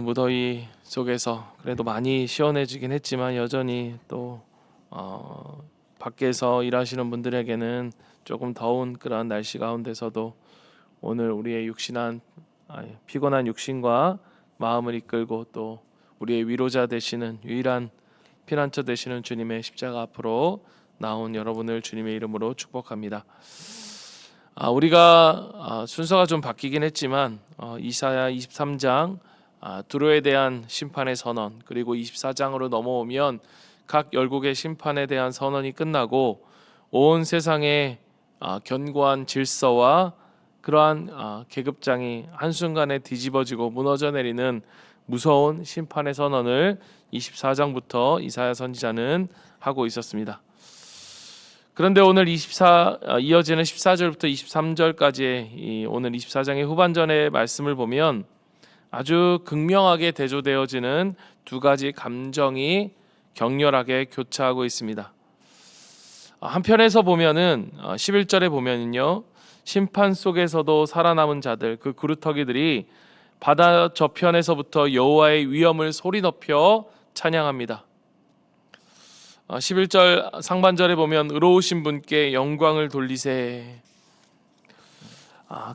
무더위 속에서 그래도 많이 시원해지긴 했지만 여전히 또 밖에서 일하시는 분들에게는 조금 더운 그런 날씨 가운데서도 오늘 우리의 피곤한 육신과 마음을 이끌고 또 우리의 위로자 되시는 유일한 피난처 되시는 주님의 십자가 앞으로 나온 여러분을 주님의 이름으로 축복합니다. 우리가 순서가 좀 바뀌긴 했지만 이사야 23장 두로에 대한 심판의 선언, 그리고 24장으로 넘어오면 각 열국의 심판에 대한 선언이 끝나고 온 세상의 견고한 질서와 그러한 계급장이 한순간에 뒤집어지고 무너져 내리는 무서운 심판의 선언을 24장부터 이사야 선지자는 하고 있었습니다. 그런데 오늘 이어지는 14절부터 23절까지의 오늘 24장의 후반전의 말씀을 보면 아주 극명하게 대조되어지는 두 가지 감정이 격렬하게 교차하고 있습니다. 한편에서 보면은 11절에 보면은요, 심판 속에서도 살아남은 자들, 그 그루터기들이 바다 저편에서부터 여호와의 위엄을 소리 높여 찬양합니다. 11절 상반절에 보면 의로우신 분께 영광을 돌리세.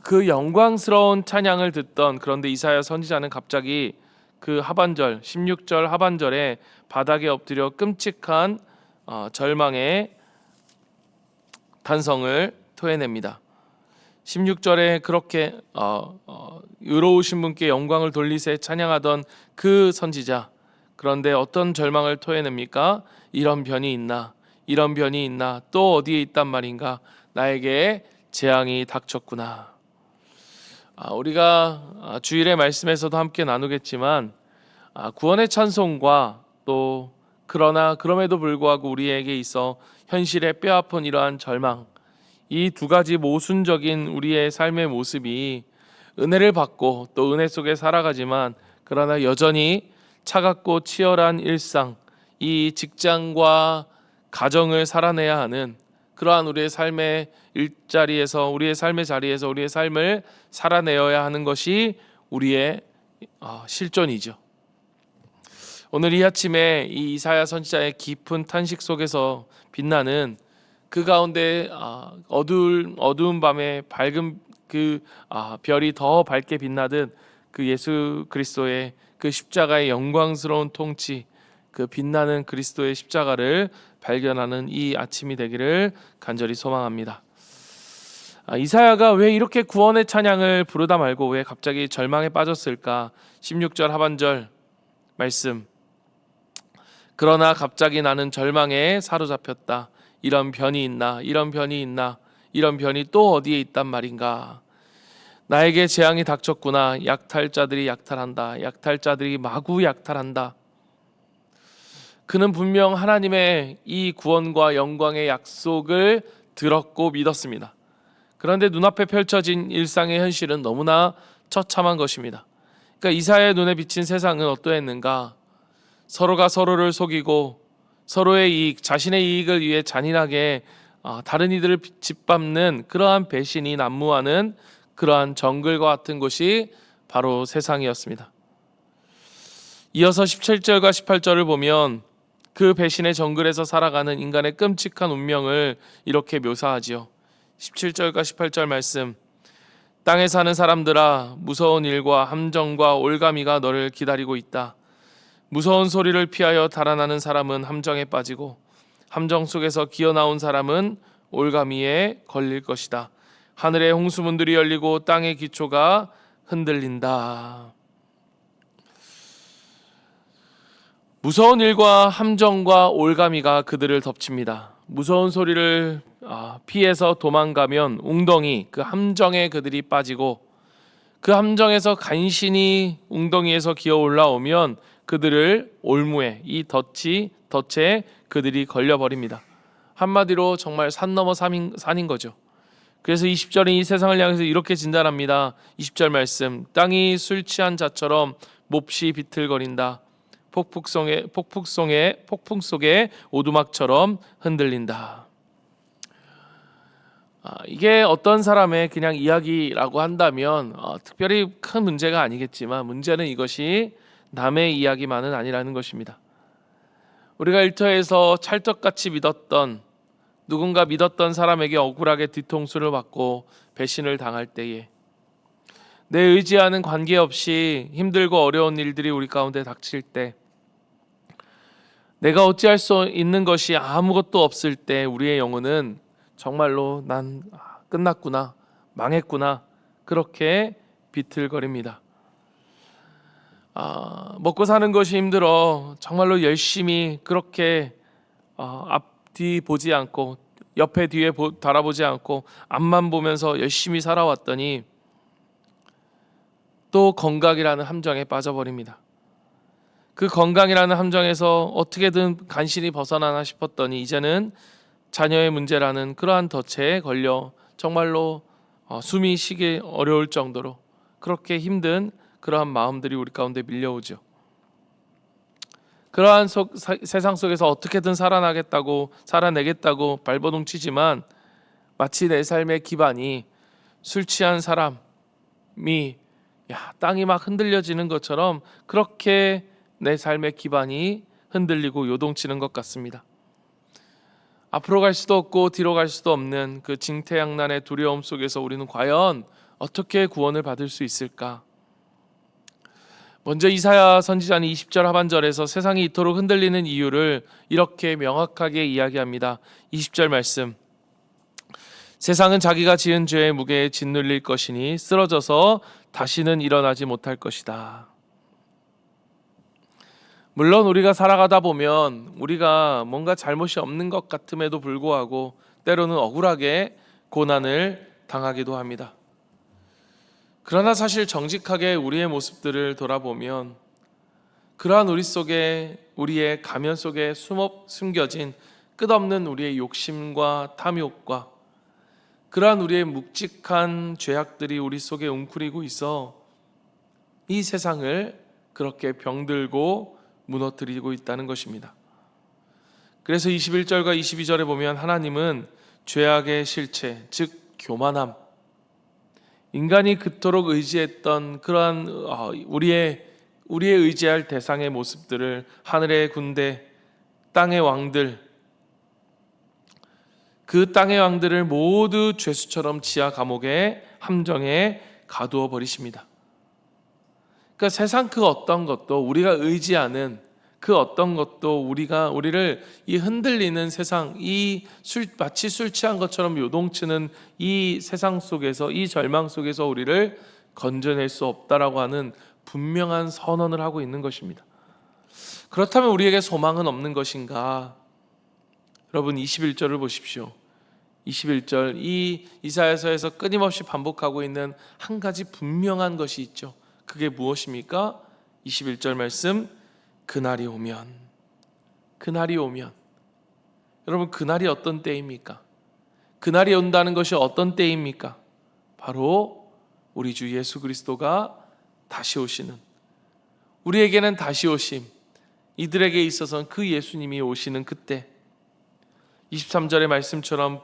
그 영광스러운 찬양을 듣던, 그런데 이사야 선지자는 갑자기 그 하반절 16절 하반절에 바닥에 엎드려 끔찍한 절망의 단성을 토해냅니다. 16절에 그렇게 의로우신 분께 영광을 돌리세 찬양하던 그 선지자, 그런데 어떤 절망을 토해냅니까? 이런 변이 있나? 이런 변이 있나? 또 어디에 있단 말인가? 나에게 재앙이 닥쳤구나. 우리가 주일의 말씀에서도 함께 나누겠지만 구원의 찬송과 또 그러나 그럼에도 불구하고 우리에게 있어 현실에 뼈아픈 이러한 절망, 이 두 가지 모순적인 우리의 삶의 모습이 은혜를 받고 또 은혜 속에 살아가지만 그러나 여전히 차갑고 치열한 일상, 이 직장과 가정을 살아내야 하는 그러한 우리의 삶의 일자리에서, 우리의 삶의 자리에서 우리의 삶을 살아내어야 하는 것이 우리의 실존이죠. 오늘 이 아침에 이 이사야 선지자의 깊은 탄식 속에서 빛나는 그 가운데 어두운 밤에 밝은 그 별이 더 밝게 빛나듯 그 예수 그리스도의 그 십자가의 영광스러운 통치, 그 빛나는 그리스도의 십자가를 발견하는 이 아침이 되기를 간절히 소망합니다. 이사야가 왜 이렇게 구원의 찬양을 부르다 말고 왜 갑자기 절망에 빠졌을까? 16절 하반절 말씀, 그러나 갑자기 나는 절망에 사로잡혔다. 이런 변이 있나? 이런 변이 있나? 이런 변이 또 어디에 있단 말인가? 나에게 재앙이 닥쳤구나. 약탈자들이 약탈한다. 약탈자들이 마구 약탈한다. 그는 분명 하나님의 이 구원과 영광의 약속을 들었고 믿었습니다. 그런데 눈앞에 펼쳐진 일상의 현실은 너무나 처참한 것입니다. 그러니까 이사야의 눈에 비친 세상은 어떠했는가? 서로가 서로를 속이고 서로의 이익, 자신의 이익을 위해 잔인하게 다른 이들을 짓밟는 그러한 배신이 난무하는 그러한 정글과 같은 곳이 바로 세상이었습니다. 이어서 17절과 18절을 보면 그 배신의 정글에서 살아가는 인간의 끔찍한 운명을 이렇게 묘사하지요. 17절과 18절 말씀, 땅에 사는 사람들아, 무서운 일과 함정과 올가미가 너를 기다리고 있다. 무서운 소리를 피하여 달아나는 사람은 함정에 빠지고 함정 속에서 기어나온 사람은 올가미에 걸릴 것이다. 하늘의 홍수문들이 열리고 땅의 기초가 흔들린다. 무서운 일과 함정과 올가미가 그들을 덮칩니다. 무서운 소리를 피해서 도망가면 웅덩이, 그 함정에 그들이 빠지고 그 함정에서 간신히 웅덩이에서 기어 올라오면 그들을 올무에, 이 덫에 그들이 걸려버립니다. 한마디로 정말 산 넘어 산인 거죠. 그래서 20절은 이 세상을 향해서 이렇게 진단합니다. 20절 말씀, 땅이 술 취한 자처럼 몹시 비틀거린다. 폭풍 속에 오두막처럼 흔들린다. 이게 어떤 사람의 그냥 이야기라고 한다면 특별히 큰 문제가 아니겠지만 문제는 이것이 남의 이야기만은 아니라는 것입니다. 우리가 일터에서 찰떡같이 믿었던, 누군가 믿었던 사람에게 억울하게 뒤통수를 맞고 배신을 당할 때에, 내 의지하는 관계없이 힘들고 어려운 일들이 우리 가운데 닥칠 때, 내가 어찌할 수 있는 것이 아무것도 없을 때 우리의 영혼은 정말로 난 끝났구나, 망했구나, 그렇게 비틀거립니다. 먹고 사는 것이 힘들어 정말로 열심히 그렇게 앞뒤 보지 않고 옆에 뒤에 달아보지 않고 앞만 보면서 열심히 살아왔더니 또 건강이라는 함정에 빠져버립니다. 그 건강이라는 함정에서 어떻게든 간신히 벗어나나 싶었더니 이제는 자녀의 문제라는 그러한 덫에 걸려 정말로 숨이 쉬기 어려울 정도로 그렇게 힘든 그러한 마음들이 우리 가운데 밀려오죠. 그러한 세상 속에서 어떻게든 살아내겠다고 발버둥 치지만 마치 내 삶의 기반이 술 취한 사람이 땅이 막 흔들려지는 것처럼 그렇게 내 삶의 기반이 흔들리고 요동치는 것 같습니다. 앞으로 갈 수도 없고 뒤로 갈 수도 없는 그 징태양난의 두려움 속에서 우리는 과연 어떻게 구원을 받을 수 있을까? 먼저 이사야 선지자는 20절 하반절에서 세상이 이토록 흔들리는 이유를 이렇게 명확하게 이야기합니다. 20절 말씀, 세상은 자기가 지은 죄의 무게에 짓눌릴 것이니 쓰러져서 다시는 일어나지 못할 것이다. 물론 우리가 살아가다 보면 우리가 뭔가 잘못이 없는 것 같음에도 불구하고 때로는 억울하게 고난을 당하기도 합니다. 그러나 사실 정직하게 우리의 모습들을 돌아보면 그러한 우리 속에, 우리의 가면 속에 숨겨진 끝없는 우리의 욕심과 탐욕과 그러한 우리의 묵직한 죄악들이 우리 속에 웅크리고 있어 이 세상을 그렇게 병들고 무너뜨리고 있다는 것입니다. 그래서 21절과 22절에 보면 하나님은 죄악의 실체, 즉 교만함, 인간이 그토록 의지했던 그러한 우리의 의지할 대상의 모습들을 하늘의 군대, 땅의 왕들, 그 땅의 왕들을 모두 죄수처럼 지하 감옥의 함정에 가두어 버리십니다. 그러니까 세상 그 어떤 것도 우리가 의지하는 그 어떤 것도 우리를 이 흔들리는 세상, 마치 술 취한 것처럼 요동치는 이 세상 속에서, 이 절망 속에서 우리를 건져낼 수 없다라고 하는 분명한 선언을 하고 있는 것입니다. 그렇다면 우리에게 소망은 없는 것인가? 여러분 21절을 보십시오. 21절, 이 이사야서에서 끊임없이 반복하고 있는 한 가지 분명한 것이 있죠. 그게 무엇입니까? 21절 말씀, 그날이 오면. 여러분, 그날이 어떤 때입니까? 그날이 온다는 것이 어떤 때입니까? 바로 우리 주 예수 그리스도가 다시 오시는, 우리에게는 다시 오심, 이들에게 있어서는 그 예수님이 오시는 그때, 23절의 말씀처럼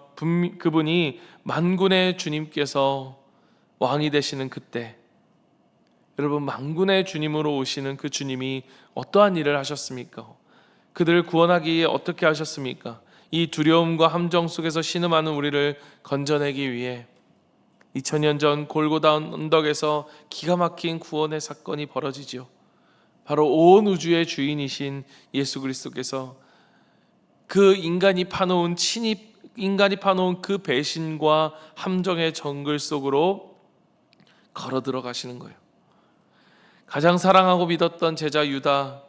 그분이 만군의 주님께서 왕이 되시는 그때, 여러분, 만군의 주님으로 오시는 그 주님이 어떠한 일을 하셨습니까? 그들을 구원하기 위해 어떻게 하셨습니까? 이 두려움과 함정 속에서 신음하는 우리를 건져내기 위해 2000년 전 골고다 언덕에서 기가 막힌 구원의 사건이 벌어지죠. 바로 온 우주의 주인이신 예수 그리스도께서 그 인간이 파놓은 그 배신과 함정의 정글 속으로 걸어 들어가시는 거예요. 가장 사랑하고 믿었던 제자 유다,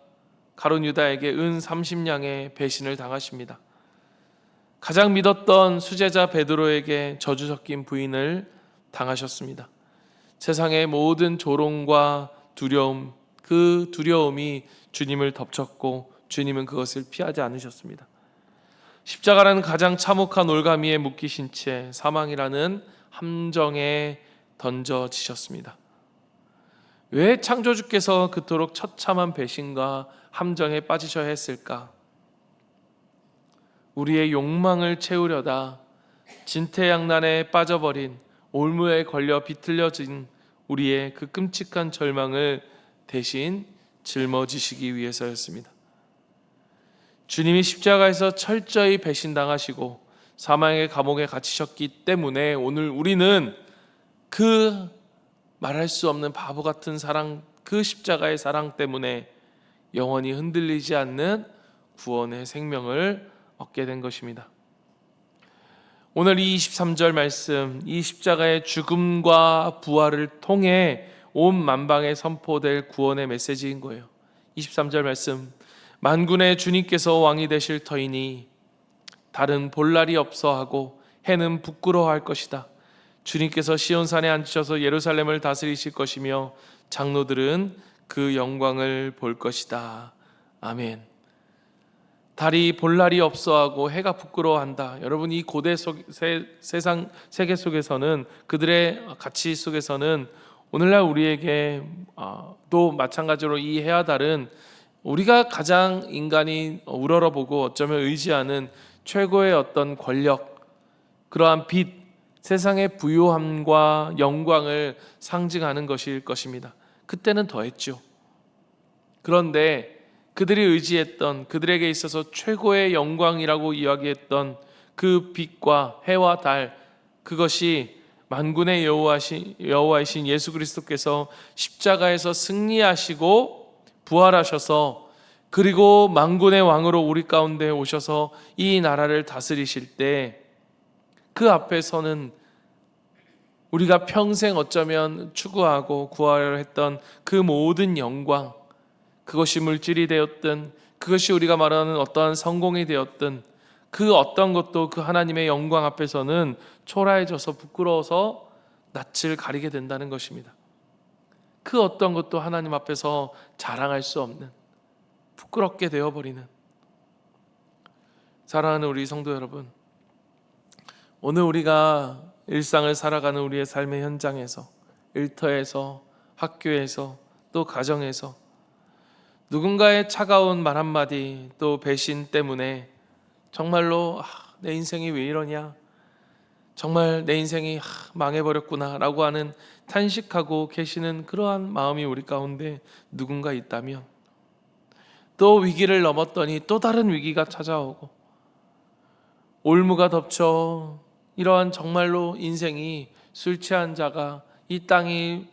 가룟 유다에게 은 30냥의 배신을 당하십니다. 가장 믿었던 수제자 베드로에게 저주 섞인 부인을 당하셨습니다. 세상의 모든 조롱과 두려움, 그 두려움이 주님을 덮쳤고 주님은 그것을 피하지 않으셨습니다. 십자가라는 가장 참혹한 올가미에 묶이신 채 사망이라는 함정에 던져지셨습니다. 왜 창조주께서 그토록 처참한 배신과 함정에 빠지셔야 했을까? 우리의 욕망을 채우려다 진퇴양난에 빠져버린, 올무에 걸려 비틀려진 우리의 그 끔찍한 절망을 대신 짊어지시기 위해서였습니다. 주님이 십자가에서 철저히 배신당하시고 사망의 감옥에 갇히셨기 때문에 오늘 우리는 그 말할 수 없는 바보 같은 사랑, 그 십자가의 사랑 때문에 영원히 흔들리지 않는 구원의 생명을 얻게 된 것입니다. 오늘 이 23절 말씀, 이 십자가의 죽음과 부활을 통해 온 만방에 선포될 구원의 메시지인 거예요. 23절 말씀, 만군의 주님께서 왕이 되실 터이니 달은 볼 날이 없어 하고 해는 부끄러워할 것이다. 주님께서 시온산에 앉으셔서 예루살렘을 다스리실 것이며 장로들은 그 영광을 볼 것이다. 아멘. 달이 볼 날이 없어하고 해가 부끄러워한다. 여러분, 이 고대 세상 세계 속에서는, 그들의 가치 속에서는 오늘날 우리에게 또 마찬가지로 이 해와 달은 우리가 가장 인간이 우러러보고 어쩌면 의지하는 최고의 어떤 권력, 그러한 빛, 세상의 부요함과 영광을 상징하는 것일 것입니다. 그때는 더했죠. 그런데 그들이 의지했던, 그들에게 있어서 최고의 영광이라고 이야기했던 그 빛과 해와 달, 그것이 만군의 여호와이신 예수 그리스도께서 십자가에서 승리하시고 부활하셔서, 그리고 만군의 왕으로 우리 가운데 오셔서 이 나라를 다스리실 때 그 앞에서는 우리가 평생 어쩌면 추구하고 구하려 했던 그 모든 영광, 그것이 물질이 되었든, 그것이 우리가 말하는 어떠한 성공이 되었든, 그 어떤 것도 그 하나님의 영광 앞에서는 초라해져서 부끄러워서 낯을 가리게 된다는 것입니다. 그 어떤 것도 하나님 앞에서 자랑할 수 없는, 부끄럽게 되어버리는. 사랑하는 우리 성도 여러분, 오늘 우리가 일상을 살아가는 우리의 삶의 현장에서, 일터에서, 학교에서, 또 가정에서 누군가의 차가운 말 한마디, 또 배신 때문에 정말로 내 인생이 왜 이러냐, 정말 내 인생이 망해버렸구나 라고 하는 탄식하고 계시는 그러한 마음이 우리 가운데 누군가 있다면, 또 위기를 넘었더니 또 다른 위기가 찾아오고 올무가 덮쳐 이러한 정말로 인생이, 술 취한 자가 이 땅이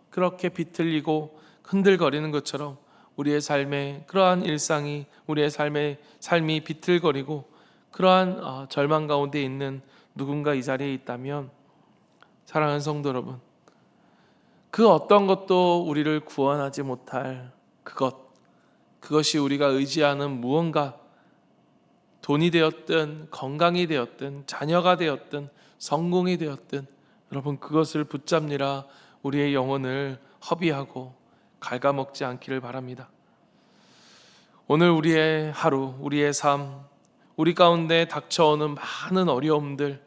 그렇게 비틀리고 흔들거리는 것처럼 우리의 삶에 그러한 일상이, 우리의 삶이 비틀거리고 그러한 절망 가운데 있는 누군가 이 자리에 있다면, 사랑하는 성도 여러분, 그 어떤 것도 우리를 구원하지 못할 그것이 우리가 의지하는 무언가, 돈이 되었든 건강이 되었든 자녀가 되었든 성공이 되었든, 여러분 그것을 붙잡느라 우리의 영혼을 허비하고 갉아먹지 않기를 바랍니다. 오늘 우리의 하루, 우리의 삶, 우리 가운데 닥쳐오는 많은 어려움들,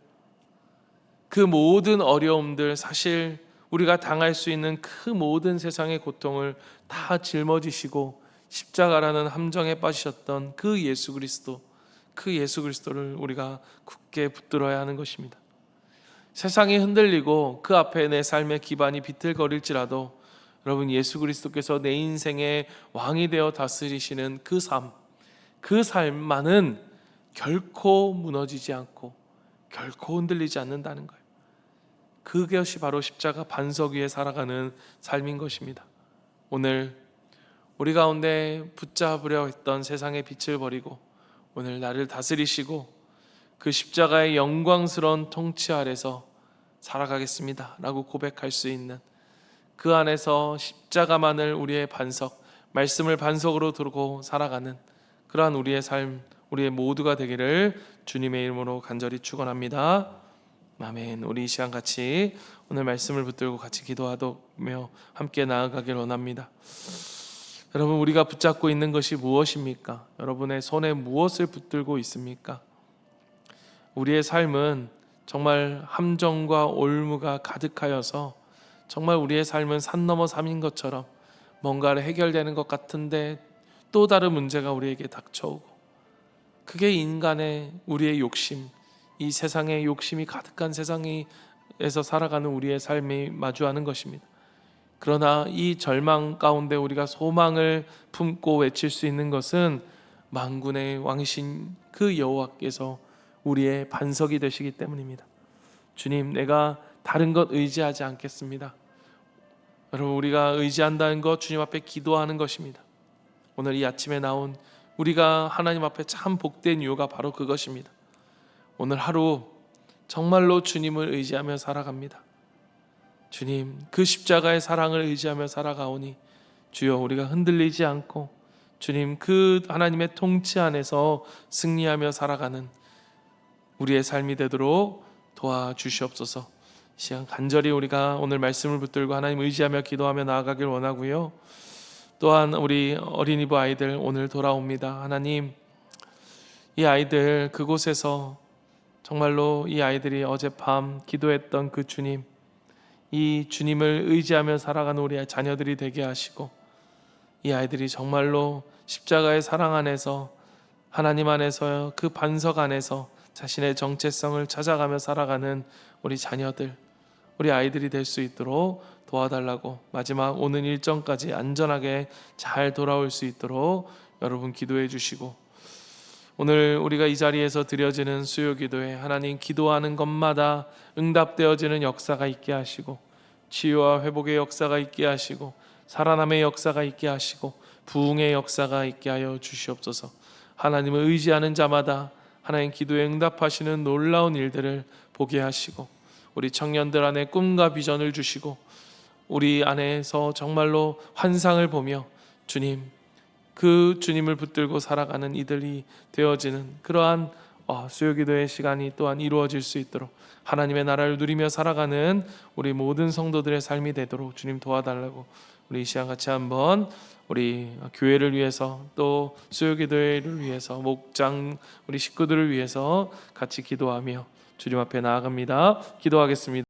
그 모든 어려움들, 사실 우리가 당할 수 있는 그 모든 세상의 고통을 다 짊어지시고 십자가라는 함정에 빠지셨던 그 예수 그리스도를 우리가 굳게 붙들어야 하는 것입니다. 세상이 흔들리고 그 앞에 내 삶의 기반이 비틀거릴지라도 여러분, 예수 그리스도께서 내 인생의 왕이 되어 다스리시는 그 삶만은 결코 무너지지 않고 결코 흔들리지 않는다는 거예요. 그것이 바로 십자가 반석 위에 살아가는 삶인 것입니다. 오늘 우리 가운데 붙잡으려 했던 세상의 빛을 버리고 오늘 나를 다스리시고 그 십자가의 영광스러운 통치 아래서 살아가겠습니다 라고 고백할 수 있는, 그 안에서 십자가만을 우리의 반석, 말씀을 반석으로 두고 살아가는 그러한 우리의 삶, 우리의 모두가 되기를 주님의 이름으로 간절히 축원합니다. 아멘. 우리 이 시간 같이 오늘 말씀을 붙들고 같이 기도하며 함께 나아가길 원합니다. 여러분, 우리가 붙잡고 있는 것이 무엇입니까? 여러분의 손에 무엇을 붙들고 있습니까? 우리의 삶은 정말 함정과 올무가 가득하여서 정말 우리의 삶은 산 넘어 산인 것처럼 뭔가를 해결되는 것 같은데 또 다른 문제가 우리에게 닥쳐오고, 그게 인간의, 우리의 욕심, 이 세상의 욕심이 가득한 세상에서 살아가는 우리의 삶이 마주하는 것입니다. 그러나 이 절망 가운데 우리가 소망을 품고 외칠 수 있는 것은 만군의 왕이신 그 여호와께서 우리의 반석이 되시기 때문입니다. 주님, 내가 다른 것 의지하지 않겠습니다. 여러분, 우리가 의지한다는 것, 주님 앞에 기도하는 것입니다. 오늘 이 아침에 나온 우리가 하나님 앞에 참 복된 이유가 바로 그것입니다. 오늘 하루 정말로 주님을 의지하며 살아갑니다. 주님, 그 십자가의 사랑을 의지하며 살아가오니 주여, 우리가 흔들리지 않고 주님 그 하나님의 통치 안에서 승리하며 살아가는 우리의 삶이 되도록 도와주시옵소서. 이 시간 간절히 우리가 오늘 말씀을 붙들고 하나님 의지하며 기도하며 나아가길 원하고요. 또한 우리 어린이부 아이들 오늘 돌아옵니다. 하나님, 이 아이들 그곳에서 정말로 이 아이들이 어젯밤 기도했던 그 주님, 이 주님을 의지하며 살아가는 우리 자녀들이 되게 하시고, 이 아이들이 정말로 십자가의 사랑 안에서 하나님 안에서 그 반석 안에서 자신의 정체성을 찾아가며 살아가는 우리 자녀들, 우리 아이들이 될 수 있도록 도와달라고, 마지막 오는 일정까지 안전하게 잘 돌아올 수 있도록 여러분 기도해 주시고, 오늘 우리가 이 자리에서 드려지는 수요 기도에 하나님 기도하는 것마다 응답되어지는 역사가 있게 하시고, 치유와 회복의 역사가 있게 하시고, 살아남의 역사가 있게 하시고, 부흥의 역사가 있게 하여 주시옵소서. 하나님을 의지하는 자마다 하나님 기도에 응답하시는 놀라운 일들을 보게 하시고, 우리 청년들 안에 꿈과 비전을 주시고, 우리 안에서 정말로 환상을 보며 주님, 그 주님을 붙들고 살아가는 이들이 되어지는 그러한 수요기도의 시간이 또한 이루어질 수 있도록, 하나님의 나라를 누리며 살아가는 우리 모든 성도들의 삶이 되도록 주님 도와달라고, 우리 이 시간 같이 한번 우리 교회를 위해서, 또 수요기도회를 위해서, 목장 우리 식구들을 위해서 같이 기도하며 주님 앞에 나아갑니다. 기도하겠습니다.